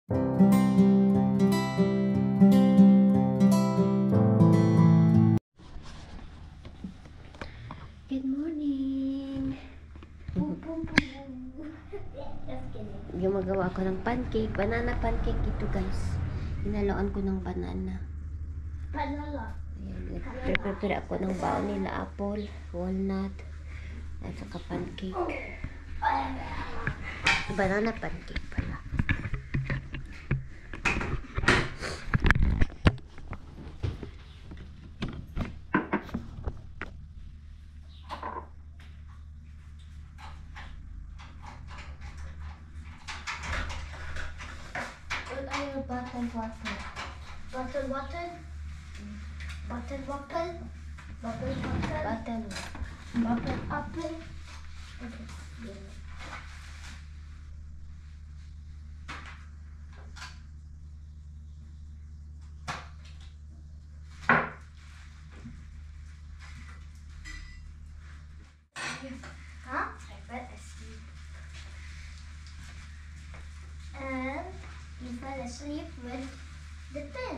Good morning! Gumagawa ako ng pancake. Banana pancake ito, guys. Inaloan ko ng banana. Ayan, prepare ako ng baon nila. Apple, walnut, at saka pancake. Banana pancake pala. Button, button. Button, button. Button, button. Button, button. Button, apple. Okay. Huh? I fell asleep. And you fell asleep with the pen.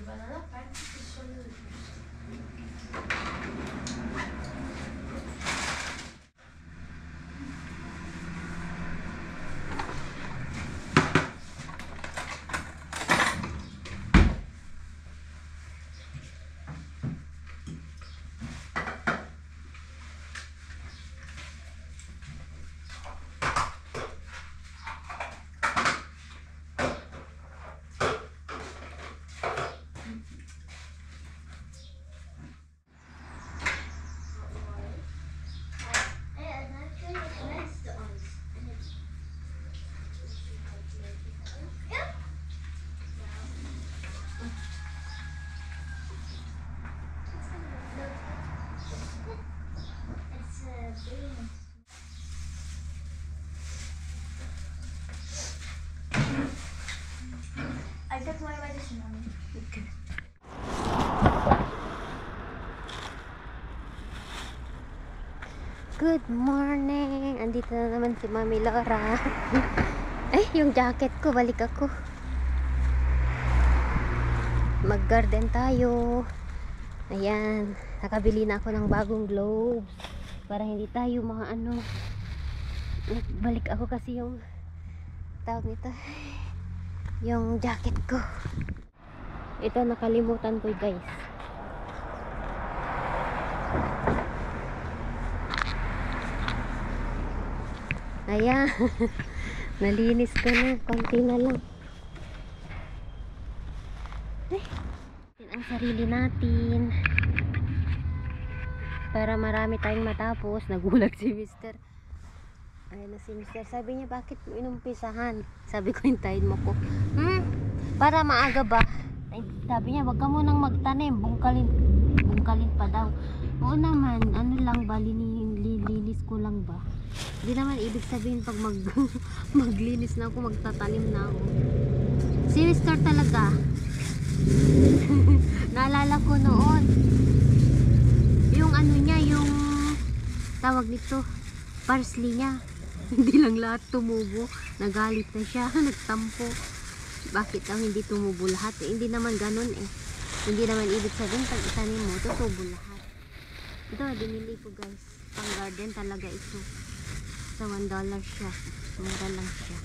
Banana pancake is so good. I got my medicine on me. Okay. Good morning! Andito na naman si Mami Laura. Yung jacket ko, balik ako. Mag-garden tayo. Ayan, nakabili na ako ng bagong gloves para hindi tayo mga balik ako kasi yung tawag nito, yung jacket ko. Ito nakalimutan ko, guys. Ayan. Nalinis ko na, konti na lang. Ang sarili natin para marami tayong matapos. Nagulat si Mr. Ayun na si Mr. Sabi niya, bakit mo inumpisahan? Sabi ko, hintayin mo ko. Para maaga ba? Ay, sabi niya, wag ka munang magtanim, bungkalin pa daw. Oo naman, ano lang ba, linis ko lang ba? Hindi naman ibig sabihin pag maglinis na ako, magtatanim na ako. Si Mr. talaga. Naalala ko noon yung niya, yung tawag nito, parsley niya. Hindi lang lahat tumubo. Nagalit na siya, nagtampo. Bakit ang hindi tumubo lahat? Hindi naman ganun eh. Hindi naman ibig sabihin pag itanim mo, tutubo lahat. Ito, binili ko, guys. Pang garden talaga ito. Sa $1 siya. Mura lang siya.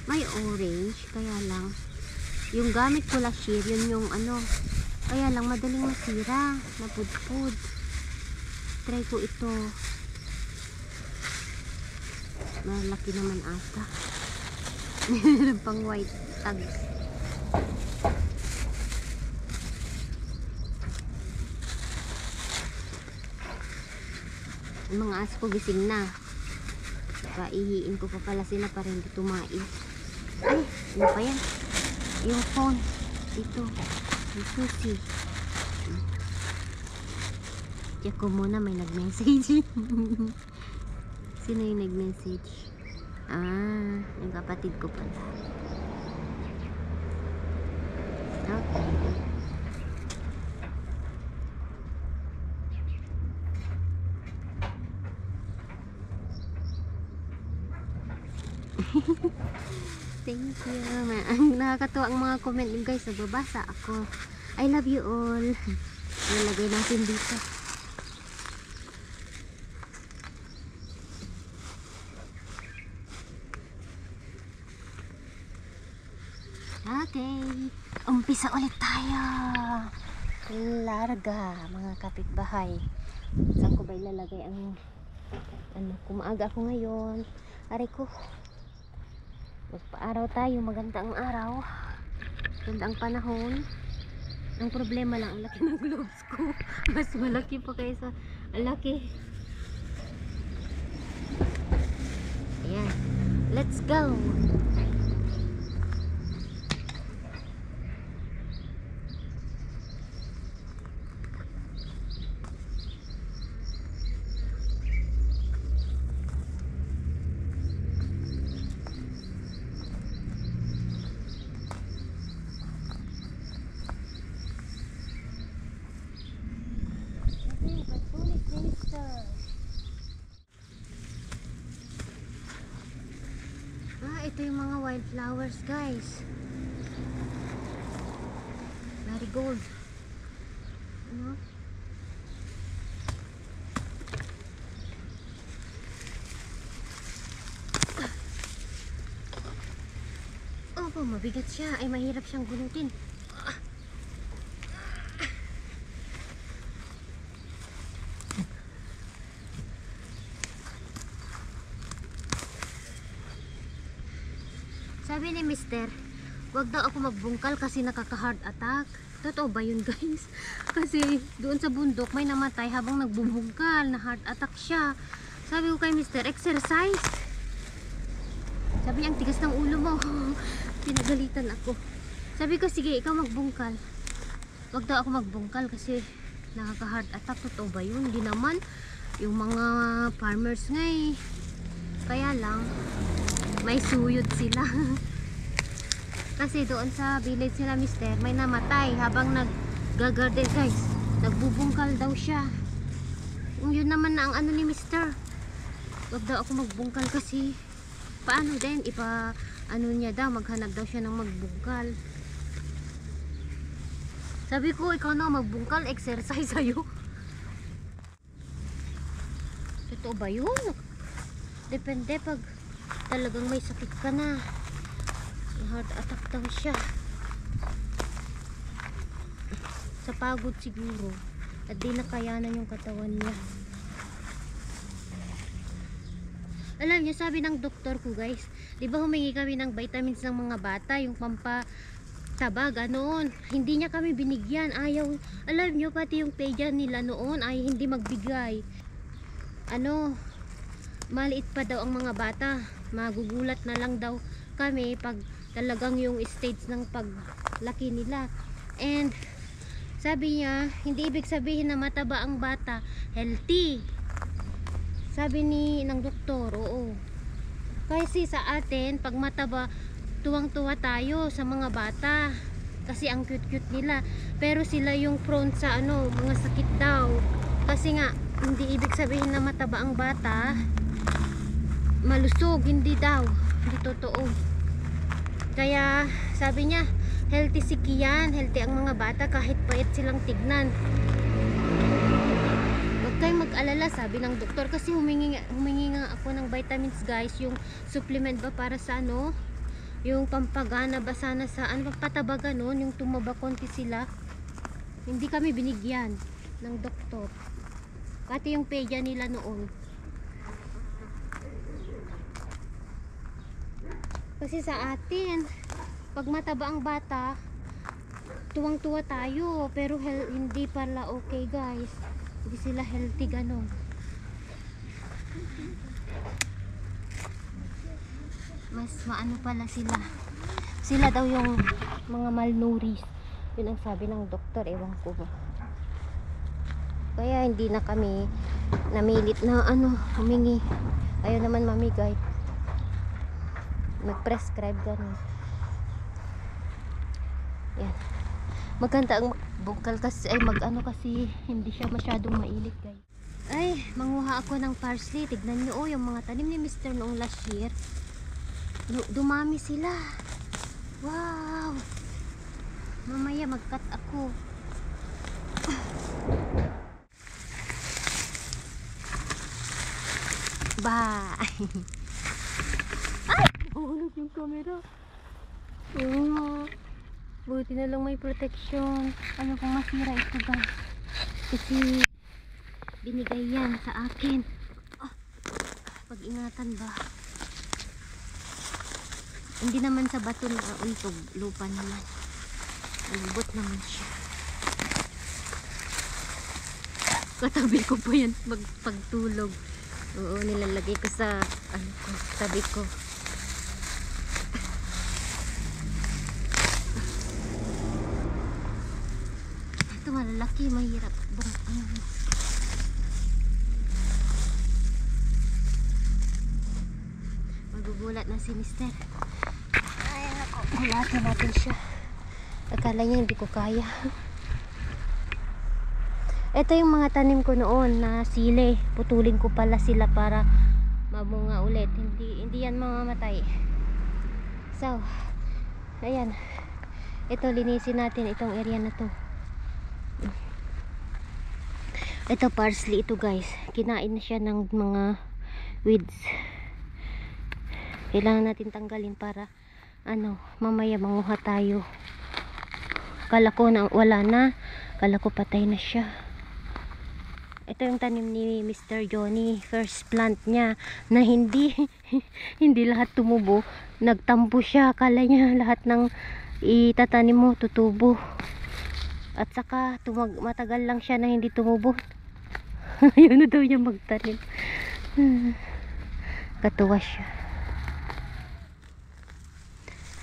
May orange, kaya lang yung gamit ko last year, yun yung ano, kaya lang madaling masira, napudpud. Try ko ito. Malaki naman ata. Pang white tags. Ang mga aso ko gising na. Saka ihiin ko pa pala sila para hindi tumais. Ay, ano pa yan? Yung phone. Dito. Yung susi. Check ko muna, may nag-message. Sino yung nag-message? Ah, yung kapatid ko pala. Okay. Thank you. Nakakatuwa ang mga comment nyo guys. Nagbabasa ako. I love you all. Nalagay natin dito. Okay. Umpisa ulit tayo. Larga mga kapitbahay. Saan ko ba ilalagay ang ano, kumaaga ako ngayon. Aray ko. Magpa-araw tayo, maganda ang araw. Ganda ang panahon. Ang problema lang, ang laki ng gloves ko. Mas malaki pa kaysa ang laki. Ayan. Let's go! Ito yung mga wildflowers guys. Marigold. Ano? Opo, mabigat siya. Ay, mahirap siyang gunutin. Sabi ni Mister, wag daw ako magbungkal kasi nakaka-heart attack. Totoo ba yun guys? Kasi doon sa bundok may namatay habang nagbubungkal na heart attack siya. Sabi ko kay Mister, exercise. Sabi niya, ang tigas ng ulo mo. Pinagalitan ako. Sabi ko, sige, ikaw magbungkal. Wag daw ako magbungkal kasi nakaka-heart attack. Totoo ba yun? Hindi naman. Yung mga farmers nga eh. Kaya lang, may suyod sila. Kasi doon sa village sila Mister, may namatay habang nag-garden guys. Nagbubungkal daw siya. Yun naman na ang ano ni Mister. Wag daw ako magbungkal kasi paano din ano niya daw, maghanap daw siya ng magbungkal. Sabi ko, ikaw na magbungkal, exercise sa'yo. Totoo ba yun? Depende pag talagang may sakit ka na. Heart attack daw siya. Sa pagod siguro. At di nakayanan yung katawan niya. Alam niyo, sabi ng doktor ko guys, di ba humingi kami ng vitamins ng mga bata, yung pampataba, ganoon. Hindi niya kami binigyan. Ayaw. Alam niyo, pati yung pedia nila noon ay hindi magbigay. Ano, maliit pa daw ang mga bata. Magugulat na lang daw kami pag talagang yung stage ng paglaki nila. And sabi niya, hindi ibig sabihin na mataba ang bata, healthy. Sabi ng doktor, oo. Kasi sa atin, pag mataba, tuwang-tuwa tayo sa mga bata. Kasi ang cute-cute nila. Pero sila yung prone sa mga sakit daw. Kasi nga, hindi ibig sabihin na mataba ang bata, malusog, hindi daw. Hindi totoo. Kaya, sabi niya, healthy si Kian, healthy ang mga bata kahit pait silang tignan. mag-alala, sabi ng doktor, kasi humingi nga ako ng vitamins guys, yung supplement ba para sa ano, yung pampagana ba sana sa ano, pataba ganon, yung tumaba konti sila. Hindi kami binigyan ng doktor, pati yung pedya nila noon. Kasi sa atin, pag mataba ang bata, tuwang-tuwa tayo, pero hindi pala okay guys, hindi sila healthy ganon. Mas maano pala sila daw yung mga malnourished, yun ang sabi ng doktor, ewan ko ba. Kaya hindi na kami namilit na ano, humingi, ayaw naman mamigay, mag-prescribe ganun. Yan, maganda ang bungkal kasi, ay mag-ano kasi hindi siya masyadong mainit guys. Ay, manguha ako ng parsley. Tignan nyo, oh, yung mga tanim ni Mr. noong last year, dumami sila. Wow, mamaya mag-cut ako. Bye. Ay, nahulog yung camera. Buti na lang may protection. Ano kung masira ito guys, kasi binigay yan sa akin. Pag-ingatan ba, hindi naman sa bato na untog, lupa naman, malambot naman siya. Katabi ko pa yan pagtulog. Oo, nilalagay ko sa ano ko, tabi ko. Ito malalaki, mahirap magugulat na si Mister. Ay nako, hulatin natin siya. Akala niya hindi ko kaya. Ito yung mga tanim ko noon na sili, putulin ko pala sila para mamunga ulit, hindi yan mamamatay. So ayan, ito linisin natin itong area na to. Ito parsley ito guys, kinain na siya ng mga weeds. Kailangan natin tanggalin para ano, mamaya manguha tayo. Kala ko na wala na, kala ko patay na siya. Ito yung tanim ni Mr. Johnny, first plant niya na hindi hindi lahat tumubo. Nagtampo siya, akala niya lahat ng itatanim mo tutubo. At saka matagal lang siya na hindi tumubo. Ayaw na daw niya magtanim. Katuwa siya.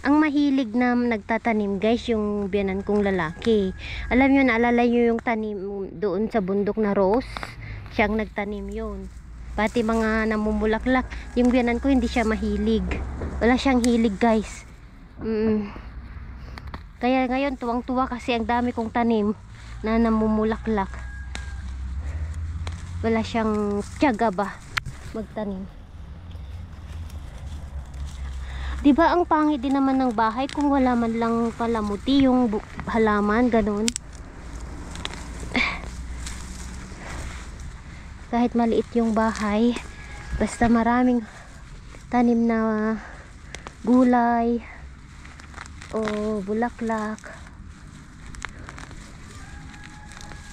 Ang mahilig na nagtatanim guys, yung biyanan kong lalaki. Alam nyo, naalala nyo yung tanim doon sa bundok na rose? Siyang nagtanim yun. Pati mga namumulaklak. Yung biyanan ko hindi siya mahilig. Wala siyang hilig guys. Kaya ngayon tuwang-tuwa kasi ang dami kong tanim na namumulaklak. Wala siyang tiyaga ba magtanim. Diba ang pangit din naman ng bahay kung wala man lang palamuti yung halaman, ganun. Kahit maliit yung bahay, basta maraming tanim na gulay o bulaklak,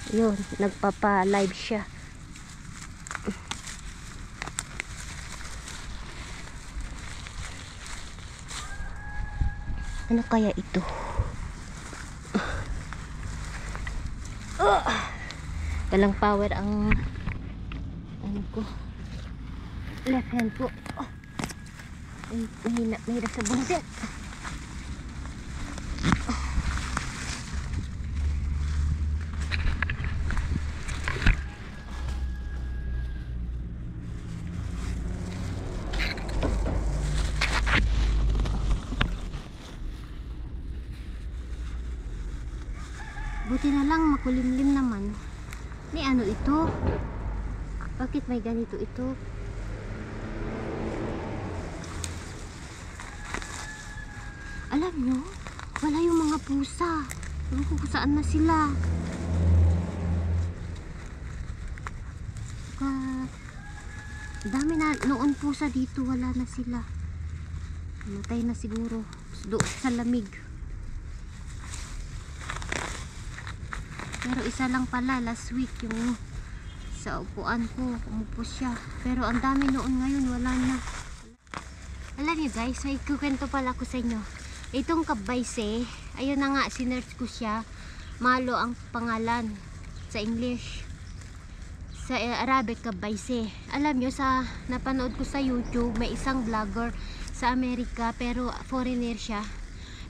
yun, nagpapa-live siya. Ano kaya ito? Walang power ang ano ko, left hand ko. Mahirap sa bungsit. Buti na lang makulimlim naman. Ni ano ito? Bakit may ganito ito? Alam nyo, wala yung mga pusa. Ewan ko kung saan na sila. Tsaka dami na noon pusa dito, wala na sila. Matay na siguro doon sa lamig. Pero isa lang pala last week yung sa upuan ko, umupo siya. Pero ang dami noon, ngayon wala na. Alam niyo guys, may kukwento pala ko sa inyo. Itong kabayse, ayun na nga, sinearch ko siya. Malo ang pangalan sa English. Sa Arabic, kabayse. Alam nyo, sa napanood ko sa YouTube, may isang vlogger sa Amerika, pero foreigner siya.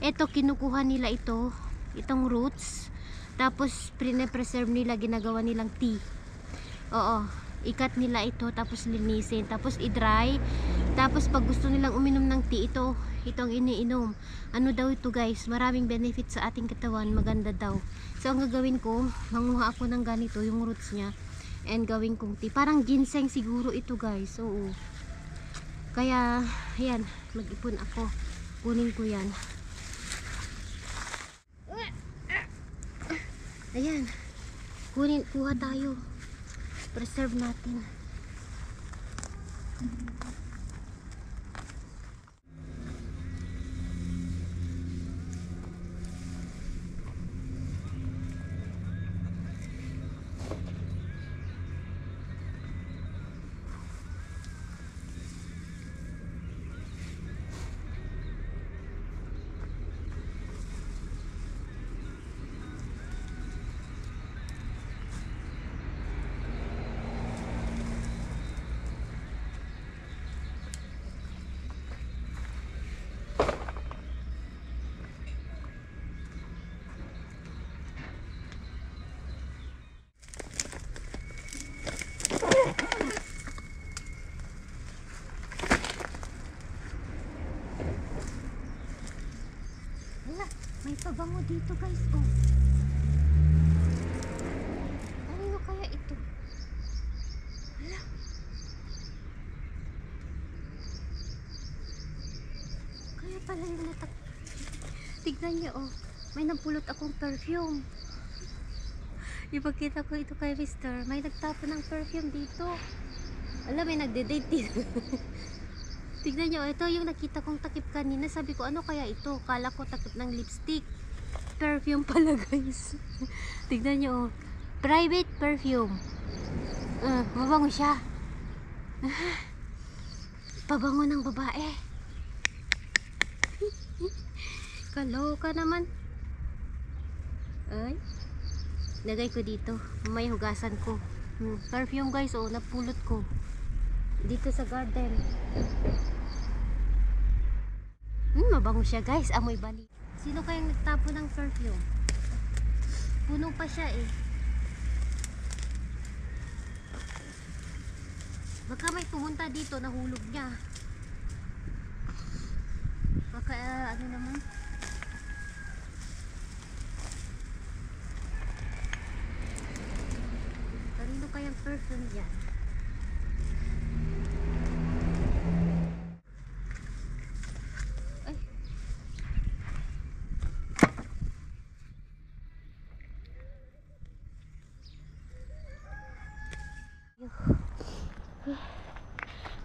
Ito, kinukuha nila itong roots, tapos pre-preserve nila, ginagawa nilang tea. Oo, ikat nila ito, tapos linisin, tapos i-dry, tapos pag gusto nilang uminom ng tea, itong iniinom. Ano daw ito guys, maraming benefit sa ating katawan, maganda daw. So ang gagawin ko, manguha ako ng ganito, yung roots niya, and gawin kong tea. Parang ginseng siguro ito guys. Oo. Kaya ayan, mag-ipon ako. Kunin ko yan. Ayan. Kuha tayo. Preserve natin. May pabango dito guys, oh. Ano kaya ito? Hala. Kaya pala yung natak. Tignan niyo, oh. May napulot akong perfume. Ipagkita ko ito kay Mr. May nagtapon ng perfume dito. Alam, may nagde-date dito. Tignan nyo, ito yung nakita kong takip kanina. Sabi ko, ano kaya ito? Kala ko takip ng lipstick. Perfume pala guys. Tignan nyo, oh. Private perfume. Mabango siya. Pabango ng babae. Kaloka naman. Ay. Lagay ko dito. May hugasan ko. Perfume guys, oh. Napulot ko. Dito sa garden. Mabango siya guys, amoy bali. Sino kayang nagtapo ng perfume? Puno pa siya eh. Baka may pumunta dito, nahulog niya. Baka ano naman. Kanino kayang perfume yan?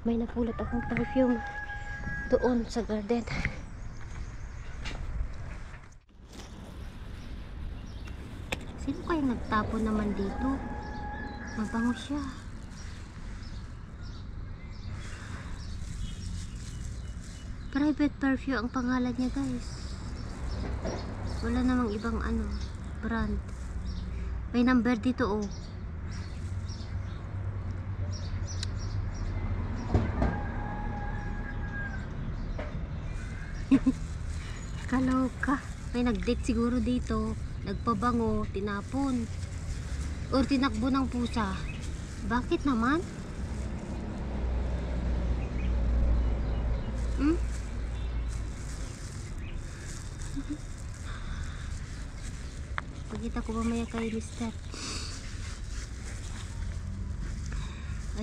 May napulot akong perfume doon sa garden. Sino kayang nagtapon naman dito? Mabango siya. Private perfume ang pangalan niya guys. Wala namang ibang brand. May number dito oh. Kaloka. May nag-date siguro dito, nagpabango, tinapon, or tinakbo ng pusa. Bakit naman? Pagkita ko mamaya kay Mr.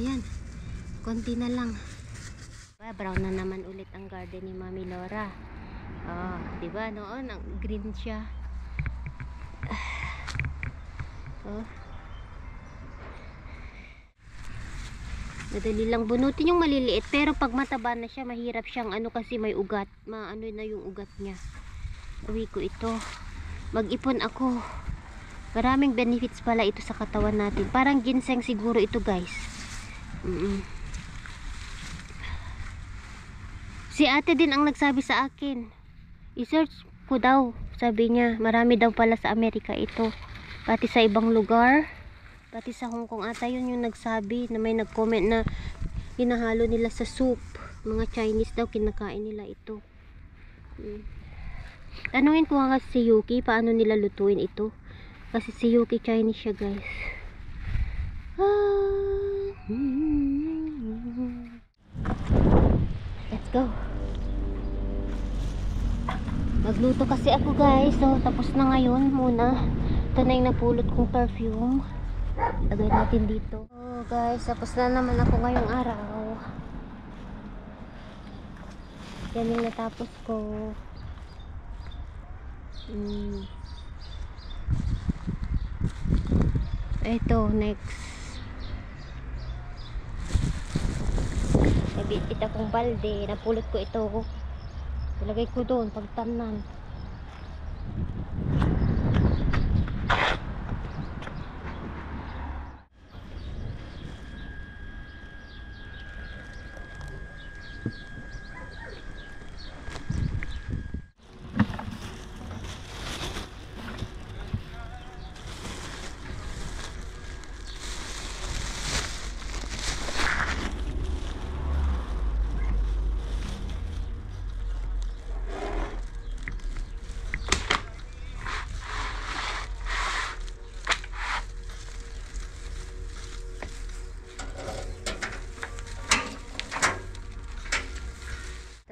Ayan, konti na lang. Brown na naman ulit ang garden ni Mami Laura. Oh, diba noon ang green siya. Oh. Madali lang bunutin yung maliliit, pero pag mataba na siya, mahirap siyang ano kasi may ugat. Maano na yung ugat niya. Uwi ko ito. Mag-ipon ako. Maraming benefits pala ito sa katawan natin. Parang ginseng siguro ito, guys. Si ate din ang nagsabi sa akin. I-search ko daw. Sabi niya, marami daw pala sa Amerika ito. Pati sa ibang lugar. Pati sa Hong Kong ata yun yung nagsabi na may nag-comment na hinahalo nila sa soup. Mga Chinese daw kinakain nila ito. Tanungin ko nga si Yuki paano nila lutuin ito. Kasi si Yuki Chinese siya, guys. Let's go. Magluto kasi ako, guys. So tapos na ngayon muna. Ito na yung napulot kong perfume. Lagay natin dito. Oh guys, tapos na naman ako ngayong araw. Yan yung natapos ko. Ito, next. Nabitbit akong balde. Napulot ko ito. Ilagay ko doon pagtamnan.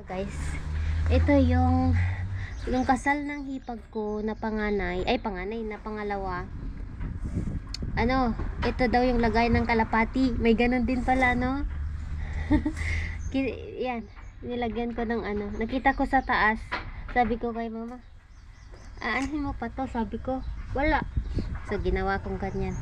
Guys, ito yung kasal ng hipag ko na panganay na pangalawa. Ano, ito daw yung lagay ng kalapati. May ganun din pala, no? Yan, nilagyan ko ng ano. Nakita ko sa taas. Sabi ko kay mama, aanhin mo pa to? Sabi ko, wala. So ginawa kong ganyan.